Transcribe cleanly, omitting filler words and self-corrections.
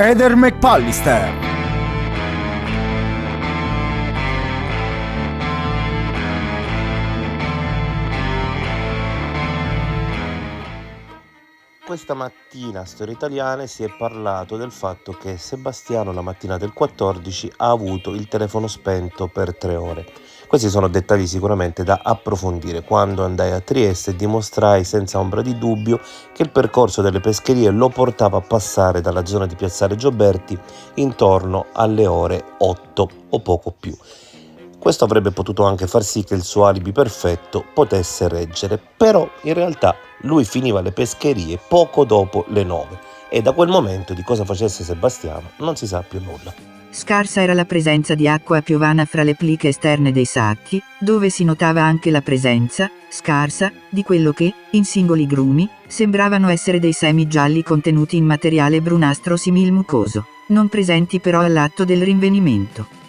Heather McPallister. Questa mattina a Storie Italiane si è parlato del fatto che Sebastiano la mattina del 14 ha avuto il telefono spento per 3 ore. Questi sono dettagli sicuramente da approfondire. Quando andai a Trieste dimostrai senza ombra di dubbio che il percorso delle pescherie lo portava a passare dalla zona di Piazzale Gioberti intorno alle ore 8 o poco più. Questo avrebbe potuto anche far sì che il suo alibi perfetto potesse reggere, però in realtà lui finiva le pescherie poco dopo le 9 e da quel momento di cosa facesse Sebastiano non si sa più nulla. Scarsa era la presenza di acqua piovana fra le pliche esterne dei sacchi, dove si notava anche la presenza, scarsa, di quello che, in singoli grumi, sembravano essere dei semi gialli contenuti in materiale brunastro simil mucoso, non presenti però all'atto del rinvenimento.